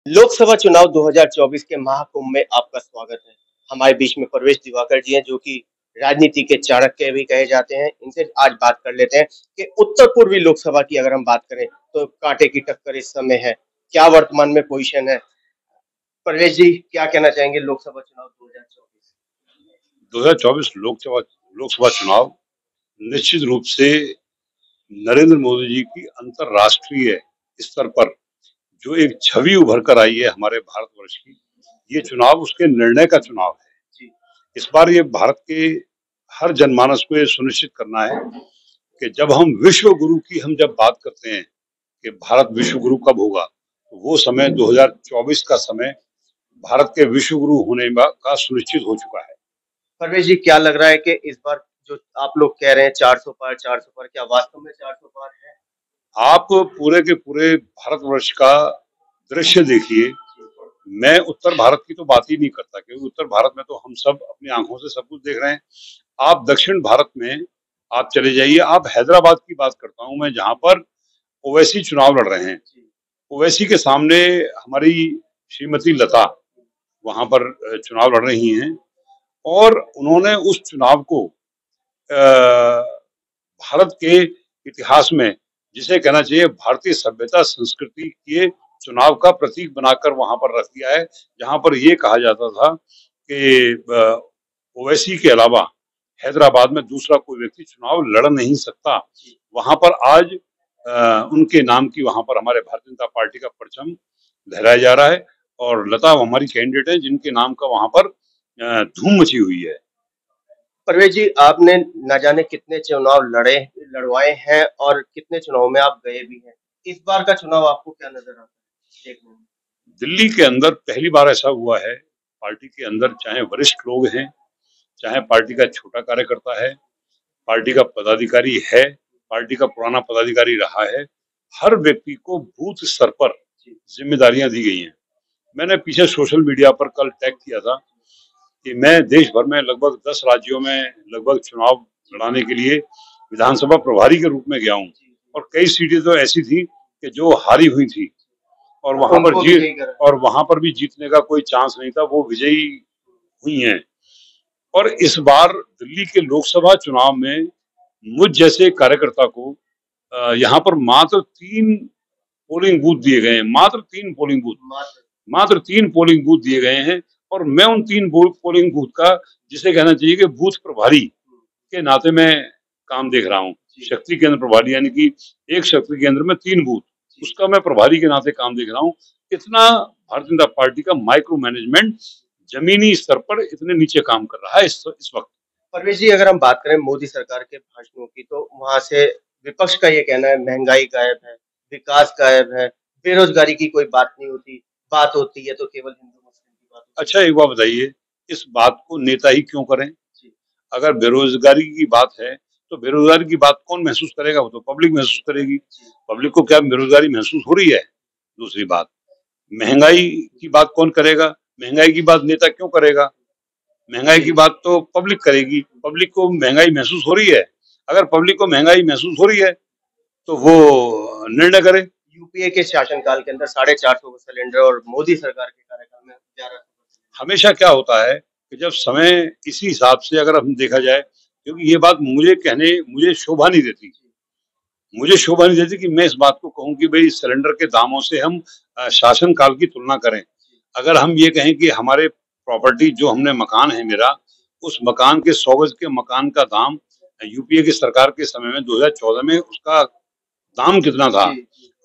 लोकसभा चुनाव 2024 के महाकुंभ में आपका स्वागत है। हमारे बीच में प्रवेश दिवाकर जी हैं जो कि राजनीति के चाणक्य भी कहे जाते हैं। इनसे आज बात कर लेते हैं कि उत्तर पूर्वी लोकसभा की अगर हम बात करें तो कांटे की टक्कर इस समय है। क्या वर्तमान में पोजीशन है? प्रवेश जी क्या कहना चाहेंगे लोकसभा चुनाव 2024? 2024 लोकसभा लोकसभा चुनाव निश्चित रूप से नरेंद्र मोदी जी की अंतर्राष्ट्रीय स्तर पर जो एक छवि उभर कर आई है हमारे भारतवर्ष की, ये चुनाव उसके निर्णय का चुनाव है। जी, इस बार ये भारत के हर जनमानस को ये सुनिश्चित करना है कि जब हम विश्व गुरु की हम जब बात करते हैं कि भारत विश्व गुरु कब होगा, तो वो समय 2024 का समय भारत के विश्व गुरु होने का सुनिश्चित हो चुका है। प्रवेश जी क्या लग रहा है कि इस बार जो आप लोग कह रहे हैं 400 पार, क्या वास्तव में 400 पार है? आप पूरे के पूरे भारतवर्ष का दृश्य देखिए। मैं उत्तर भारत की तो बात ही नहीं करता क्योंकि उत्तर भारत में तो हम सब अपनी आंखों से सब कुछ देख रहे हैं। आप दक्षिण भारत में आप चले जाइए, आप हैदराबाद की बात करता हूं मैं, जहां पर ओवैसी चुनाव लड़ रहे हैं। ओवैसी के सामने हमारी श्रीमती लता वहां पर चुनाव लड़ रही हैं और उन्होंने उस चुनाव को भारत के इतिहास में, जिसे कहना चाहिए भारतीय सभ्यता संस्कृति के चुनाव का प्रतीक बनाकर वहां पर रख दिया है, जहां पर ये कहा जाता था कि ओवैसी के अलावा हैदराबाद में दूसरा कोई व्यक्ति चुनाव लड़ नहीं सकता। वहां पर आज उनके नाम की वहां पर हमारे भारतीय जनता पार्टी का परचम लहराया जा रहा है और लता हमारी कैंडिडेट है जिनके नाम का वहां पर धूम मची हुई है। परवेज जी आपने न जाने कितने चुनाव लड़वाए हैं और कितने चुनाव में आप गए भी हैं। इस बार का चुनाव आपको क्या नजर आता है देखने में? दिल्ली के अंदर पहली बार ऐसा हुआ है, पार्टी के अंदर चाहे वरिष्ठ लोग हैं, चाहे पार्टी का छोटा कार्यकर्ता है, पार्टी का पदाधिकारी है, पार्टी का पुराना पदाधिकारी रहा है, हर व्यक्ति को बूथ स्तर पर जिम्मेदारियां दी गई हैं। मैंने पीछे सोशल मीडिया पर कल टैग किया था कि मैं देश भर में लगभग 10 राज्यों में लगभग चुनाव लड़ाने के लिए विधानसभा प्रभारी के रूप में गया हूँ और कई सीटें तो ऐसी थी कि जो हारी हुई थी और वहां पर भी जीतने का कोई चांस नहीं था, वो विजयी हुई हैं। और इस बार दिल्ली के लोकसभा चुनाव में मुझ जैसे कार्यकर्ता को यहाँ पर मात्र 3 पोलिंग बूथ दिए गए हैं, मात्र तीन पोलिंग बूथ दिए गए हैं और मैं उन 3 पोलिंग बूथ का, जिसे कहना चाहिए कि बूथ प्रभारी के नाते मैं काम देख रहा हूँ। शक्ति केंद्र प्रभारी यानी कि एक शक्ति केंद्र में 3 बूथ, उसका मैं प्रभारी के नाते काम देख रहा हूँ। इतना भारतीय जनता पार्टी का माइक्रो मैनेजमेंट जमीनी स्तर पर इतने नीचे काम कर रहा है इस वक्त। परवेश जी अगर हम बात करें मोदी सरकार के भाषणों की तो वहां से विपक्ष का ये कहना है महंगाई गायब है, विकास गायब है, बेरोजगारी की कोई बात नहीं होती, बात होती है तो केवल हिंदू मुस्लिम की बात होती है। अच्छा एक बात बताइए, इस बात को नेता ही क्यों करें? अगर बेरोजगारी की बात है तो बेरोजगारी की बात कौन महसूस करेगा? वो तो पब्लिक महसूस करेगी। पब्लिक को क्या बेरोजगारी महसूस हो रही है? दूसरी बात, महंगाई की बात कौन करेगा? महंगाई की बात नेता क्यों करेगा? महंगाई की बात तो पब्लिक करेगी। पब्लिक को महंगाई महसूस हो रही है, अगर पब्लिक को महंगाई महसूस हो रही है तो वो निर्णय करे। यूपीए के शासनकाल के अंदर 450 सिलेंडर और मोदी सरकार के कार्यकाल में 1100। हमेशा क्या होता है कि जब समय इसी हिसाब से अगर हम देखा जाए, क्योंकि ये बात मुझे शोभा नहीं देती, कि मैं इस बात को कहूं कि भाई सिलेंडर के दामों से हम शासन काल की तुलना करें। अगर हम ये कहें कि हमारे प्रॉपर्टी जो हमने मकान है मेरा, उस मकान के 100 गज के मकान का दाम यूपीए की सरकार के समय में 2014 में उसका दाम कितना था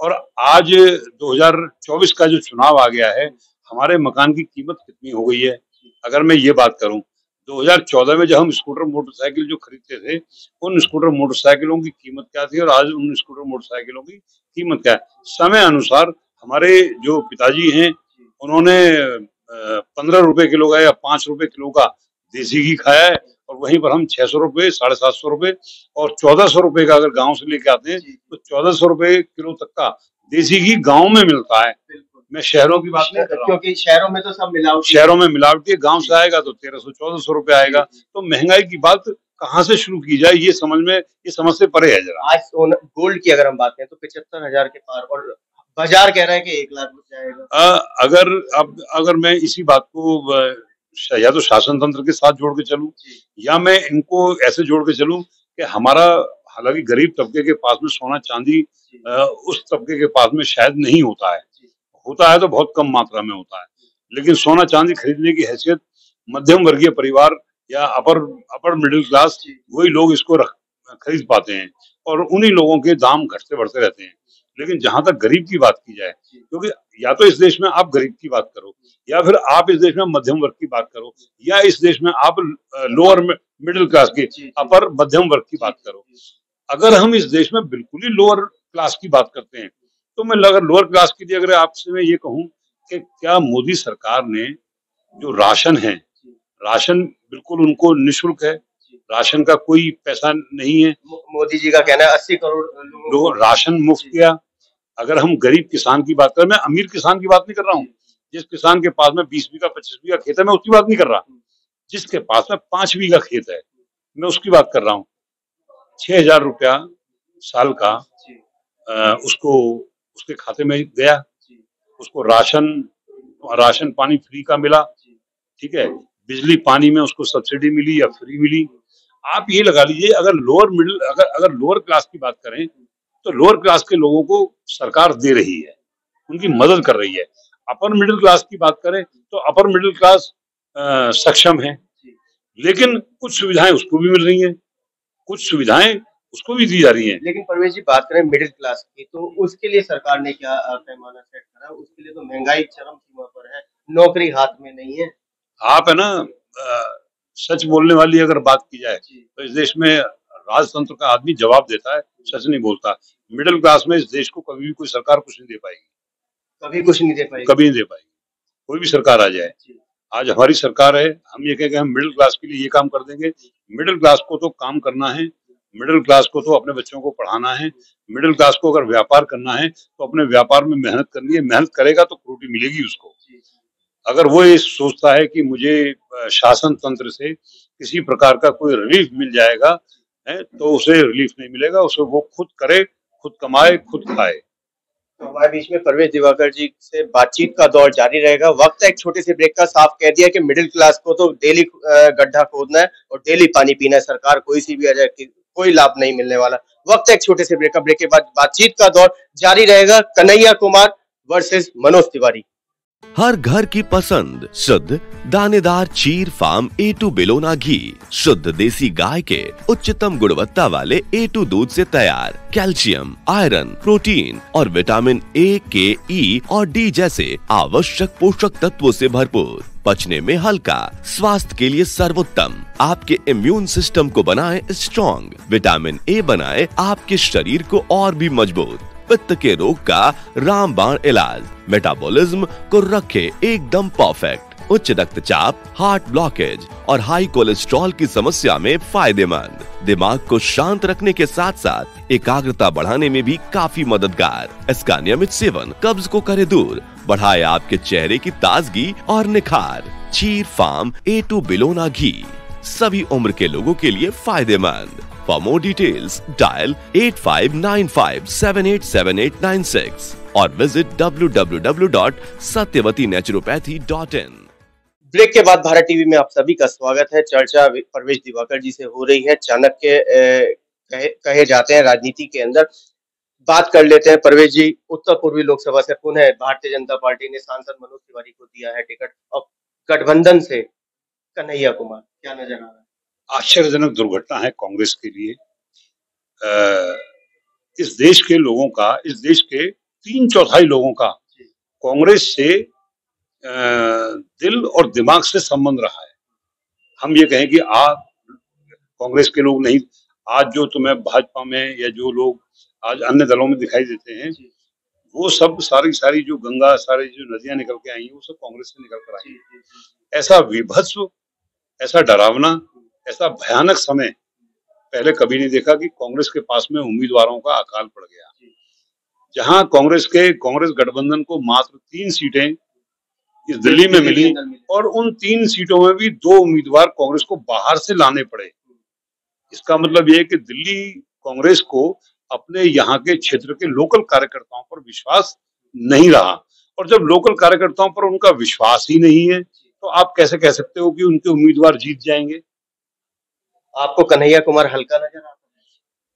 और आज 2024 का जो चुनाव आ गया है, हमारे मकान की कीमत कितनी हो गई है। अगर मैं ये बात करूं, 2014 में जब हम स्कूटर मोटरसाइकिल जो खरीदते थे, उन स्कूटर मोटरसाइकिलों की कीमत क्या थी और आज उन स्कूटर मोटरसाइकिलों की कीमत क्या है। समय अनुसार हमारे जो पिताजी हैं उन्होंने 15 रुपए किलो का या 5 रुपए किलो का देसी घी खाया है और वहीं पर हम 600 रुपए, 750 रुपए और 1400 रुपए का अगर गांव से लेके आते हैं तो 1400 रुपए किलो तक का देसी घी गांव में मिलता है। मैं शहरों की बात नहीं कर रहा हूँ, क्योंकि शहरों में तो सब मिलावटी, शहरों में मिलावटी है। गांव से आएगा तो 1300-1400 रुपए आएगा। तो महंगाई की बात कहाँ से शुरू की जाए, ये समझ से परे है जरा। आज गोल्ड की अगर हम बात करें तो 75,000 के पार और बाजार कह रहा है कि 1 लाख घुस जाएगा। अगर अब अगर मैं इसी बात को या तो शासन तंत्र के साथ जोड़ के चलूं जी, या मैं इनको ऐसे जोड़ के चलूं कि हमारा, हालांकि गरीब तबके के पास में सोना चांदी जी, उस तबके के पास में शायद नहीं होता है, जी, होता है तो बहुत कम मात्रा में होता है, लेकिन सोना चांदी खरीदने की हैसियत मध्यम वर्गीय परिवार या अपर अपर मिडिल क्लास, जी, वही लोग इसको खरीद पाते हैं, और उन्हीं लोगों के दाम घटते बढ़ते रहते हैं। लेकिन जहां तक गरीब की बात की जाए, जी, क्योंकि या तो इस देश में आप गरीब की बात करो, या फिर आप इस देश में मध्यम वर्ग की बात करो, या इस देश में आप लोअर मिडिल क्लास की, जी, जी, अपर मध्यम वर्ग की जी, बात जी, करो। जी, अगर हम इस देश में बिल्कुल ही लोअर क्लास की बात करते हैं, तो मैं अगर लोअर क्लास के लिए अगर आपसे मैं ये कहूं कि क्या मोदी सरकार ने जो राशन है, जी, राशन बिल्कुल उनको निःशुल्क है, जी। राशन का कोई पैसा नहीं है, मोदी जी का कहना है 80 करोड़ लोगों को। लोग राशन मुफ्त जी, किया। अगर हम गरीब किसान की बात करें, मैं अमीर किसान की बात नहीं कर रहा हूँ, जी, जिस किसान के पास में 20 बीघा 25 बीघा खेत है, मैं उसकी बात नहीं कर रहा, जिसके पास में 5 बीघा खेत है, मैं उसकी बात कर रहा हूँ। 6,000 रुपया साल का जी, उसको उसके खाते में गया, जी, उसको राशन राशन पानी फ्री का मिला, जी, ठीक है, बिजली पानी में उसको सब्सिडी मिली या फ्री मिली। आप ये लगा लीजिए, अगर अगर लोअर क्लास की बात करें, तो लोअर क्लास के लोगों को सरकार दे रही है, उनकी मदद कर रही है। अपर मिडिल क्लास की बात करें, तो अपर मिडिल क्लास सक्षम है, जी। लेकिन कुछ सुविधाएं उसको भी मिल रही हैं, कुछ सुविधाएं उसको भी दी जा रही हैं। लेकिन परवेश जी बात करें मिडिल क्लास की तो उसके लिए सरकार ने क्या पैमाना सेट करा? उसके लिए तो महंगाई चरम सीमा पर है, नौकरी हाथ में नहीं है। आप है ना, सच बोलने वाली अगर बात की जाए, जी, तो इस देश में राजतंत्र का आदमी जवाब देता है, सच नहीं बोलता। मिडिल क्लास में इस देश को कभी भी कोई सरकार कुछ नहीं दे पाएगी, कभी कुछ नहीं दे पाएगी। कभी नहीं दे पाएगी, कोई भी सरकार आ जाए। जी, आज हमारी सरकार है, हम ये कहें कि हम मिडिल क्लास के लिए ये काम कर देंगे। मिडिल क्लास को तो काम करना है, मिडिल क्लास को तो अपने बच्चों को पढ़ाना है, मिडिल क्लास को अगर व्यापार करना है तो अपने व्यापार में मेहनत करनी है, मेहनत करेगा तो रोटी मिलेगी उसको। जी, जी। अगर वो ये सोचता है कि मुझे शासन तंत्र से किसी प्रकार का कोई रिलीफ मिल जाएगा, है, तो उसे रिलीफ नहीं मिलेगा, उसे वो खुद करे, खुद कमाए, खुद खाए। तो हमारे बीच में परवेश दिवाकर जी से बातचीत का दौर जारी रहेगा। वक्त है एक छोटे से ब्रेक का। साफ कह दिया कि मिडिल क्लास को तो डेली गड्ढा खोदना है और डेली पानी पीना है। सरकार कोई सी भी आ जाए कि कोई लाभ नहीं मिलने वाला। वक्त है एक छोटे से ब्रेक का। ब्रेक के बाद बातचीत का दौर जारी रहेगा। कन्हैया कुमार वर्सेस मनोज तिवारी। हर घर की पसंद शुद्ध दानेदार चीर फार्म A2 बिलोना घी शुद्ध देसी गाय के उच्चतम गुणवत्ता वाले A2 दूध से तैयार, कैल्शियम, आयरन, प्रोटीन और विटामिन A, K, E और D जैसे आवश्यक पोषक तत्वों से भरपूर, पचने में हल्का, स्वास्थ्य के लिए सर्वोत्तम, आपके इम्यून सिस्टम को बनाए स्ट्रॉन्ग, विटामिन A बनाए आपके शरीर को और भी मजबूत, पित्त के रोग का रामबाण इलाज, मेटाबॉलिज्म को रखे एकदम परफेक्ट, उच्च रक्तचाप, हार्ट ब्लॉकेज और हाई कोलेस्ट्रॉल की समस्या में फायदेमंद, दिमाग को शांत रखने के साथ साथ एकाग्रता बढ़ाने में भी काफी मददगार। इसका नियमित सेवन कब्ज को करे दूर, बढ़ाए आपके चेहरे की ताजगी और निखार। चीर फार्म A2 बिलोना घी सभी उम्र के लोगों के लिए फायदेमंद। For more details, dial 8595787896 और visit www.satyavatynaturopathy.in। ब्रेक के बाद भारत टीवी में आप सभी का स्वागत है। चर्चा परवेश दिवाकर जी से हो रही है। चाणक्य कहे जाते हैं राजनीति के अंदर। बात कर लेते हैं परवेश जी। उत्तर पूर्वी लोकसभा से पुनः भारतीय जनता पार्टी ने सांसद मनोज तिवारी को दिया है टिकट और गठबंधन से कन्हैया कुमार, क्या नजर आ रहा है? आश्चर्यजनक दुर्घटना है कांग्रेस के लिए। इस देश के लोगों का, इस देश के 3/4 लोगों का कांग्रेस से दिल और दिमाग से संबंध रहा है। हम ये कहें कि आप कांग्रेस के लोग नहीं, आज जो तुम्हें भाजपा में या जो लोग आज अन्य दलों में दिखाई देते हैं, वो सब सारी जो गंगा, सारी जो नदियां निकल के आई हैं, वो सब कांग्रेस से निकल कर आई हैं। ऐसा विभत्स, ऐसा डरावना, ऐसा भयानक समय पहले कभी नहीं देखा कि कांग्रेस के पास में उम्मीदवारों का अकाल पड़ गया। जहां कांग्रेस गठबंधन को मात्र 3 सीटें इस दिल्ली में मिली और उन 3 सीटों में भी 2 उम्मीदवार कांग्रेस को बाहर से लाने पड़े। इसका मतलब ये है कि दिल्ली कांग्रेस को अपने यहाँ के क्षेत्र के लोकल कार्यकर्ताओं पर विश्वास नहीं रहा। और जब लोकल कार्यकर्ताओं पर उनका विश्वास ही नहीं है तो आप कैसे कह सकते हो कि उनके उम्मीदवार जीत जाएंगे? आपको कन्हैया कुमार हल्का नजर आता है?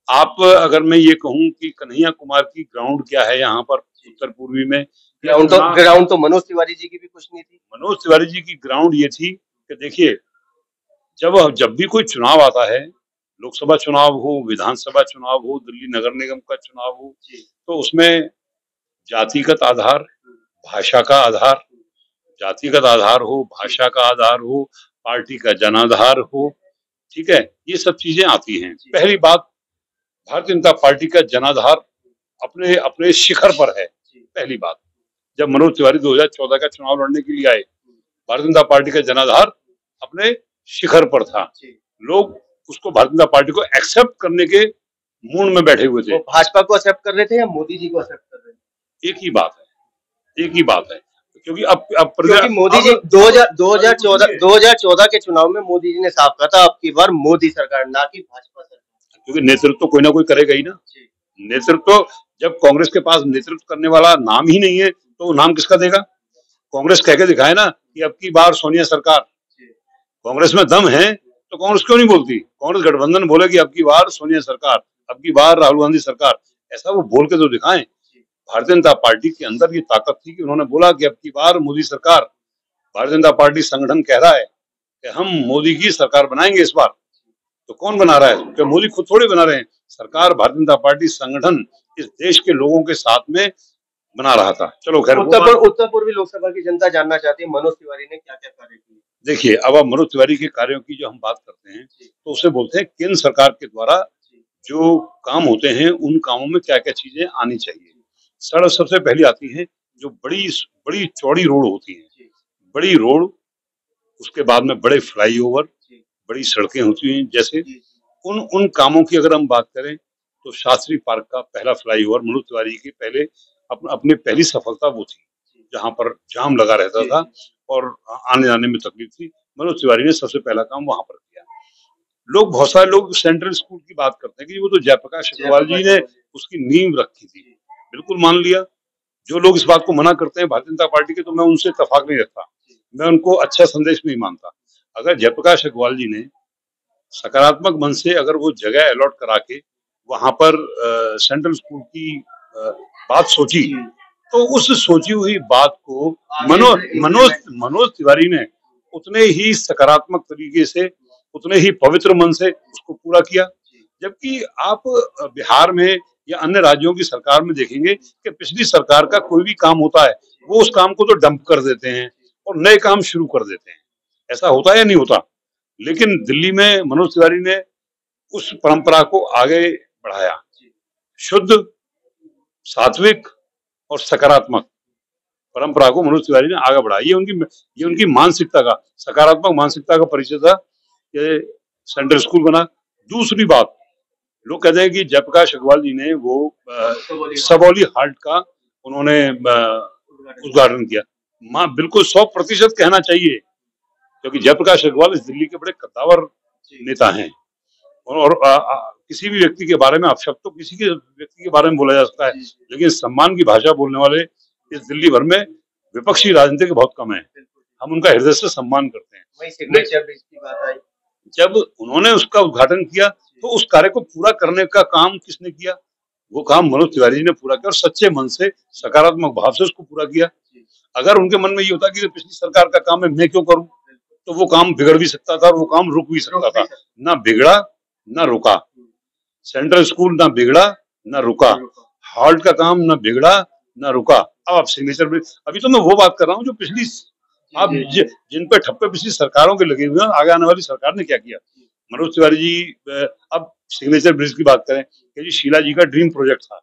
आप अगर मैं ये कहूं कि कन्हैया कुमार की ग्राउंड क्या है यहाँ पर उत्तर पूर्वी में, ग्राउंड तो मनोज तिवारी जी की भी कुछ नहीं थी। मनोज तिवारी जी की ग्राउंड ये थी कि देखिए, जब भी कोई चुनाव आता है, लोकसभा चुनाव हो, विधानसभा चुनाव हो, दिल्ली नगर निगम का चुनाव हो, तो उसमें जातिगत आधार, भाषा का आधार, जातिगत आधार हो, भाषा का आधार हो, पार्टी का जनाधार हो, ठीक है, ये सब चीजें आती हैं। पहली बात, भारतीय जनता पार्टी का जनाधार अपने अपने शिखर पर है। पहली बात, जब मनोज तिवारी 2014 का चुनाव लड़ने के लिए आए, भारतीय जनता पार्टी का जनाधार अपने शिखर पर था। लोग उसको भारतीय जनता पार्टी को एक्सेप्ट करने के मूड में बैठे हुए थे। वो भाजपा को एक्सेप्ट कर रहे थे या मोदी जी को एक्सेप्ट कर रहे थे? एक ही बात है, एक ही बात है, क्योंकि क्योंकि मोदी जी 2014 के चुनाव में मोदी जी ने साफ कहा था अब की बार मोदी सरकार, ना कि भाजपा सरकार। क्योंकि नेतृत्व तो कोई ना कोई करेगा ही ना। नेतृत्व, जब कांग्रेस के पास नेतृत्व करने वाला नाम ही नहीं है तो वो नाम किसका देगा? कांग्रेस कह के दिखाए ना कि अब की बार सोनिया सरकार। कांग्रेस में दम है तो कांग्रेस क्यों नहीं बोलती? कांग्रेस गठबंधन बोले कि अब की बार सोनिया सरकार, अब की बार राहुल गांधी सरकार, ऐसा वो बोल के तो दिखाएं। भारतीय जनता पार्टी के अंदर ये ताकत थी कि उन्होंने बोला कि अब की बार मोदी सरकार। भारतीय जनता पार्टी संगठन कह रहा है कि हम मोदी की सरकार बनाएंगे इस बार। तो कौन बना रहा है? क्योंकि मोदी खुद थोड़े बना रहे हैं सरकार। भारतीय जनता पार्टी संगठन इस देश के लोगों के साथ में बना रहा था। चलो खैर, उत्तर पूर्वी लोकसभा की जनता जानना चाहती है मनोज तिवारी ने क्या क्या कार्य किए। देखिए, अब आप मनोज तिवारी के कार्यों की जो हम बात करते हैं तो उसे बोलते हैं केंद्र सरकार के द्वारा जो काम होते हैं उन कामों में क्या क्या चीजें आनी चाहिए। सड़क सबसे पहली आती है, जो बड़ी बड़ी चौड़ी रोड होती है, बड़ी रोड, उसके बाद में बड़े फ्लाईओवर, बड़ी सड़कें होती हैं। जैसे उन कामों की अगर हम बात करें तो शास्त्री पार्क का पहला फ्लाईओवर मनोज तिवारी की पहले अपनी पहली सफलता वो थी, जहां पर जाम लगा रहता था और आने जाने में तकलीफ थी। मनोज तिवारी ने सबसे पहला काम वहां पर किया। बहुत सारे लोग सेंट्रल स्कूल की बात करते हैं कि वो तो जयप्रकाश अग्रवाल जी ने उसकी नींव रखी थी। बिल्कुल मान लिया। जो लोग इस बात को मना करते हैं भारतीय जनता पार्टी के, तो मैं उनसे इत्तेफाक नहीं रखता, मैं उनको अच्छा संदेश नहीं मानता। अगर जयप्रकाश अग्रवाल जी ने सकारात्मक मन से अगर वो जगह अलॉट करा के वहां पर सेंट्रल स्कूल की बात सोची, तो उस सोची हुई बात को मनोज तिवारी ने उतने ही सकारात्मक तरीके से, उतने ही पवित्र मन से उसको पूरा किया। जबकि आप बिहार में या अन्य राज्यों की सरकार में देखेंगे कि पिछली सरकार का कोई भी काम होता है वो उस काम को तो डंप कर देते हैं और नए काम शुरू कर देते हैं। ऐसा होता है या नहीं होता? लेकिन दिल्ली में मनोज तिवारी ने उस परंपरा को आगे बढ़ाया। शुद्ध, सात्विक और सकारात्मक परंपरा को मनोज तिवारी ने आगे बढ़ाया। ये उनकी मानसिकता का, सकारात्मक मानसिकता का परिचय था। ये सेंट्रल स्कूल बना। दूसरी बात, लोग कहते हैं कि जयप्रकाश अग्रवाल जी ने वो सबौली हाट का उन्होंने उद्घाटन किया। बिल्कुल 100% कहना चाहिए, क्योंकि जयप्रकाश अग्रवाल इस दिल्ली के बड़े कद्दावर नेता हैं और किसी भी व्यक्ति के बारे में अपशब्द तो किसी के व्यक्ति के बारे में बोला जा सकता है, लेकिन सम्मान की भाषा बोलने वाले इस दिल्ली भर में विपक्षी राजनीति के बहुत कम है। हम उनका हृदय से सम्मान करते हैं। वही सिग्नेचर ब्रिज की बात आई, जब उन्होंने उसका उद्घाटन किया तो उस कार्य को पूरा करने का काम किसने किया? वो काम मनोज तिवारी जी ने पूरा किया और सच्चे मन से, सकारात्मक भाव से उसको पूरा किया। अगर उनके मन में ये होता कि पिछली सरकार का काम है मैं क्यों करूं, तो वो काम बिगड़ भी सकता था और वो काम रुक भी सकता था। ना बिगड़ा ना रुका। सेंट्रल स्कूल ना बिगड़ा ना रुका, हॉल्ट का काम ना बिगड़ा ना रुका। अब आप सिग्नेचर ब्रिज, अभी तो मैं वो बात कर रहा हूँ जो पिछली, आप जिन पे ठप्पे पिछली सरकारों के लगे हुए हैं, आगे आने वाली सरकार ने क्या किया। मनोज तिवारी जी, अब सिग्नेचर ब्रिज की बात करें कि जी शीला जी का ड्रीम प्रोजेक्ट था,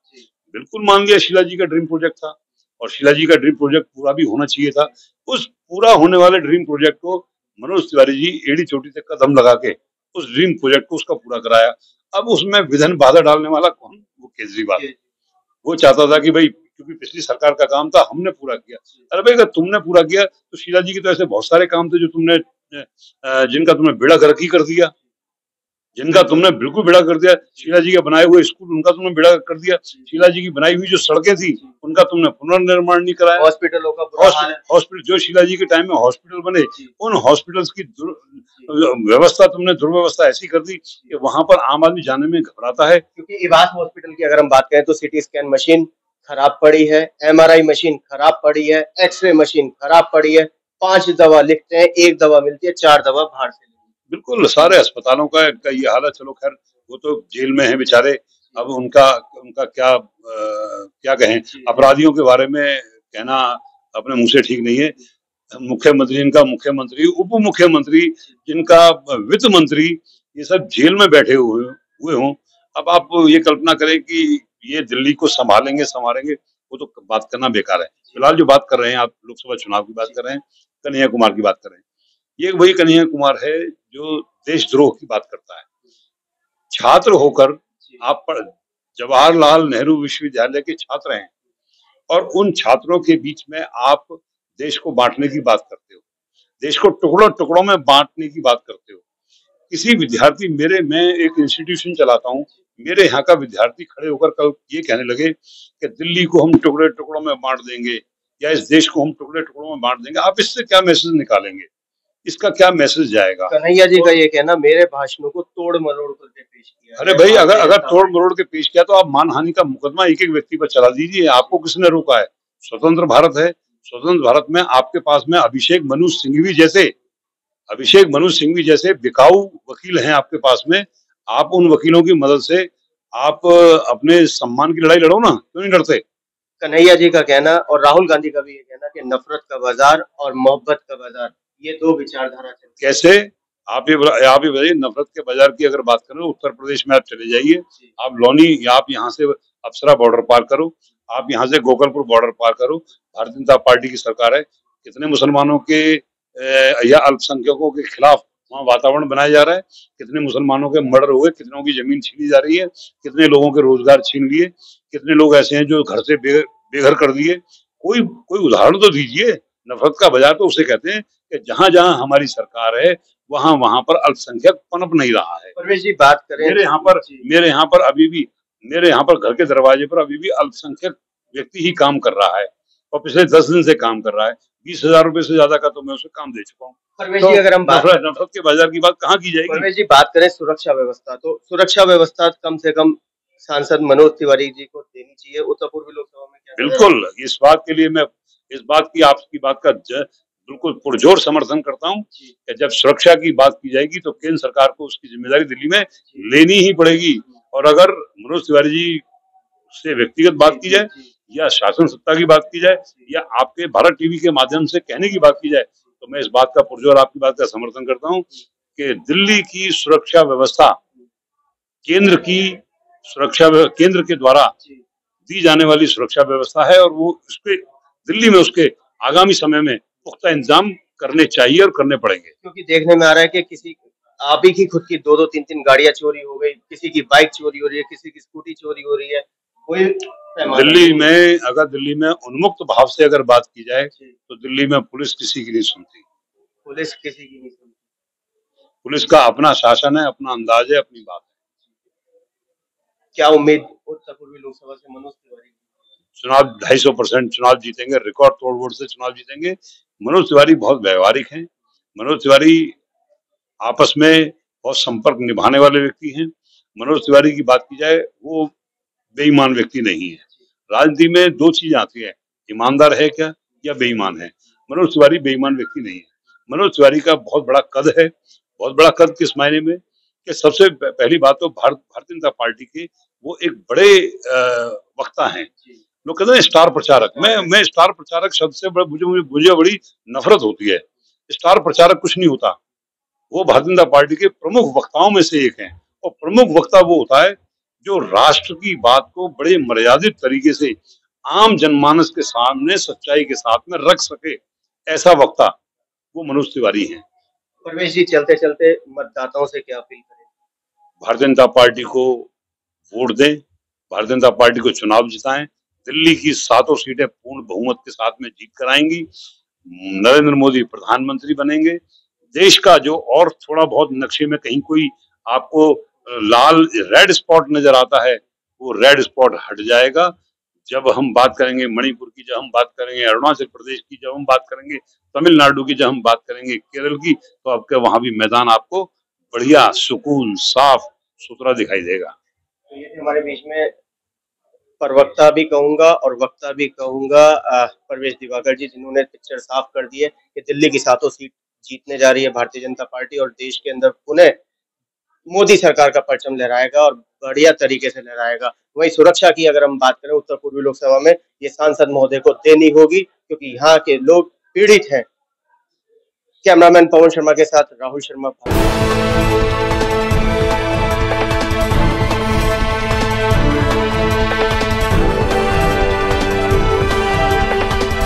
बिल्कुल मान लिया शीला जी का ड्रीम प्रोजेक्ट था और शीला जी का ड्रीम प्रोजेक्ट पूरा भी होना चाहिए था। उस पूरा होने वाले ड्रीम प्रोजेक्ट को मनोज तिवारी जी एड़ी चोटी तक का दम लगा के उस ड्रीम प्रोजेक्ट को उसका पूरा कराया। अब उसमें विधन बाधा डालने वाला कौन? वो केजरीवाल। वो चाहता था कि भाई क्योंकि पिछली सरकार का काम था हमने पूरा किया। अरे भाई अगर तुमने पूरा किया तो शीला जी के तो ऐसे बहुत सारे काम थे जो तुमने जिनका तुमने बेड़ा गर्क ही कर दिया। जिनका तुमने बिल्कुल बेड़ा कर दिया। शीला जी के बनाए हुए स्कूल, उनका तुमने बेड़ा कर दिया। शीला जी की बनाई हुई जो सड़कें थी, उनका तुमने पुनर्निर्माण नहीं कराया। हॉस्पिटलों का बुरा हाल है। हॉस्पिटल जो शीला जी के टाइम में हॉस्पिटल बने, उन हॉस्पिटल्स की व्यवस्था तुमने दुर्व्यवस्था ऐसी कर दी कि वहां पर आम आदमी जाने में घबराता है। क्योंकि इवास हॉस्पिटल की अगर हम बात करें तो सिटी स्कैन मशीन खराब पड़ी है, एमआरआई मशीन खराब पड़ी है, एक्सरे मशीन खराब पड़ी है, 5 दवा लिखते हैं, 1 दवा मिलती है, 4 दवा बाहर से। बिल्कुल सारे अस्पतालों का ये हाल है। चलो खैर, वो तो जेल में है बेचारे, अब उनका उनका क्या कहें, अपराधियों के बारे में कहना अपने मुंह से ठीक नहीं है। मुख्यमंत्री, इनका मुख्यमंत्री, उप मुख्यमंत्री, जिनका वित्त मंत्री, ये सब जेल में बैठे हुए हों। अब आप ये कल्पना करें कि ये दिल्ली को संभालेंगे, वो तो बात करना बेकार है। फिलहाल जो बात कर रहे हैं आप, लोकसभा चुनाव की बात कर रहे हैं, कन्हैया कुमार की बात कर रहे हैं। ये वही कन्हैया कुमार है जो देशद्रोह की बात करता है। छात्र होकर आप जवाहरलाल नेहरू विश्वविद्यालय के छात्र हैं और उन छात्रों के बीच में आप देश को बांटने की बात करते हो, देश को टुकड़ों टुकड़ों में बांटने की बात करते हो। किसी विद्यार्थी, मैं एक इंस्टीट्यूशन चलाता हूँ, मेरे यहाँ का विद्यार्थी खड़े होकर कल ये कहने लगे कि दिल्ली को हम टुकड़े टुकड़ों में बांट देंगे या इस देश को हम टुकड़े टुकड़ों में बांट देंगे। आप इससे क्या मैसेज निकालेंगे? इसका क्या मैसेज जाएगा? कन्हैया जी का ये कहना, मेरे भाषणों को तोड़ मरोड़ करके पेश किया। अरे भाई, अगर तोड़ मरोड़ के पेश किया तो आप मानहानि का मुकदमा एक एक व्यक्ति पर चला दीजिए। आपको किसने रोका है? स्वतंत्र भारत है। स्वतंत्र भारत में आपके पास में अभिषेक मनु सिंघवी जैसे बिकाऊ वकील हैं आपके पास में। आप उन वकीलों की मदद से आप अपने सम्मान की लड़ाई लड़ो ना, क्यों नहीं लड़ते? कन्हैया जी का कहना और राहुल गांधी का भी ये कहना कि नफरत का बाजार और मोहब्बत का बाजार, ये 2 विचारधारा चलती है। कैसे? आप ये बताइए, नफरत के बाजार की अगर बात करें, उत्तर प्रदेश में आप चले जाइए, आप लौनी, या आप यहाँ से अप्सरा बॉर्डर पार करो, आप यहाँ से गोकलपुर बॉर्डर पार करो, भारतीय जनता पार्टी की सरकार है। कितने मुसलमानों के या अल्पसंख्यकों के खिलाफ वहाँ वातावरण बनाया जा रहा है, कितने मुसलमानों के मर्डर हुए, कितनों की जमीन छीनी जा रही है, कितने लोगों के रोजगार छीन लिए, कितने लोग ऐसे हैं जो घर से बेघर कर दिए। कोई उदाहरण तो दीजिए। नफरत का बाजार तो उसे कहते हैं कि जहां जहां हमारी सरकार है वहां पर अल्पसंख्यक पनप नहीं रहा है। परवेश जी बात करें, मेरे यहाँ पर अभी भी, मेरे यहाँ पर घर के दरवाजे पर अभी भी अल्पसंख्यक व्यक्ति ही काम कर रहा है और पिछले 10 दिन से काम कर रहा है। 20,000 रुपए से ज्यादा का तो मैं उसे काम दे चुका हूँ। परवेश जी अगर हम नफरत के बाजार की बात कहाँ की जाएगी? परवेश जी बात करें सुरक्षा व्यवस्था, तो सुरक्षा व्यवस्था कम से कम सांसद मनोज तिवारी जी को देनी चाहिए उत्तर पूर्वी लोकसभा में। क्या बिल्कुल, इस बात के लिए मैं आपकी बात का बिल्कुल पुरजोर समर्थन करता हूं कि जब सुरक्षा की बात की जाएगी तो केंद्र सरकार को उसकी जिम्मेदारी दिल्ली में लेनी ही पड़ेगी। और अगर मनोज तिवारी जी से व्यक्तिगत बात की जाए या शासन सत्ता की बात की जाए या आपके भारत टीवी के माध्यम से कहने की बात की जाए, तो मैं इस बात का पुरजोर आपकी बात का समर्थन करता हूं कि दिल्ली की सुरक्षा व्यवस्था केंद्र के द्वारा दी जाने वाली सुरक्षा व्यवस्था है और वो उसके दिल्ली में उसके आगामी समय में पुख्ता इंतजाम करने चाहिए और करने पड़ेंगे। क्योंकि देखने में आ रहा है कि किसी आप ही की खुद की 2-2 3-3 गाड़ियां चोरी हो गई, किसी की बाइक चोरी हो रही है, किसी की स्कूटी चोरी हो रही है। दिल्ली में उन्मुक्त भाव से अगर बात की जाए तो दिल्ली में पुलिस किसी की नहीं सुनती। पुलिस का अपना शासन है, अपना अंदाज है, अपनी बात है। क्या उम्मीद उत्तर पूर्वी लोकसभा से मनोज तिवारी चुनाव 250% चुनाव जीतेंगे, रिकॉर्ड तोड़ वोट से चुनाव जीतेंगे। मनोज तिवारी बहुत व्यवहारिक हैं। मनोज तिवारी आपस में बहुत संपर्क निभाने वाले व्यक्ति हैं। मनोज तिवारी की बात की जाए, वो बेईमान व्यक्ति नहीं है। राजनीति में 2 चीजें आती है, ईमानदार है क्या या बेईमान है। मनोज तिवारी बेईमान व्यक्ति नहीं है। मनोज तिवारी का बहुत बड़ा कद है। बहुत बड़ा कद किस मायने में कि सबसे पहली बात तो भारतीय जनता पार्टी के वो एक बड़े वक्ता हैं। लोग कहते हैं स्टार प्रचारक। मैं स्टार प्रचारक शब्द से मुझे बड़ी नफरत होती है। स्टार प्रचारक कुछ नहीं होता। वो भारतीय जनता पार्टी के प्रमुख वक्ताओं में से एक हैं और प्रमुख वक्ता वो होता है जो राष्ट्र की बात को बड़े मर्यादित तरीके से आम जनमानस के सामने सच्चाई के साथ में रख सके, ऐसा वक्ता वो मनोज तिवारी हैं। परवेश जी चलते चलते मतदाताओं से क्या अपील करें? भारतीय जनता पार्टी को वोट दें, भारतीय जनता पार्टी को चुनाव जिताएं। दिल्ली की 7 सीटें पूर्ण बहुमत के साथ में जीत कर आएंगी। नरेंद्र मोदी प्रधानमंत्री बनेंगे। देश का जो और थोड़ा बहुत नक्शे में कहीं कोई आपको लाल रेड स्पॉट नजर आता है, वो रेड स्पॉट हट जाएगा। जब हम बात करेंगे मणिपुर की, जब हम बात करेंगे अरुणाचल प्रदेश की, जब हम बात करेंगे तमिलनाडु की, जब हम बात करेंगे केरल की, तो आपके वहां भी मैदान आपको बढ़िया सुकून साफ सुथरा दिखाई देगा। तो ये थे हमारे बीच में प्रवक्ता भी कहूंगा और वक्ता भी कहूंगा प्रवेश दिवाकर जी, जिन्होंने पिक्चर साफ कर दी है कि दिल्ली की 7 सीट जीतने जा रही है भारतीय जनता पार्टी और देश के अंदर पुनः मोदी सरकार का परचम लहराएगा और बढ़िया तरीके से लहराएगा। वहीं सुरक्षा की अगर हम बात करें उत्तर पूर्वी लोकसभा में, ये सांसद महोदय को देनी होगी क्योंकि यहाँ के लोग पीड़ित हैं। कैमरामैन पवन शर्मा के साथ राहुल शर्मा।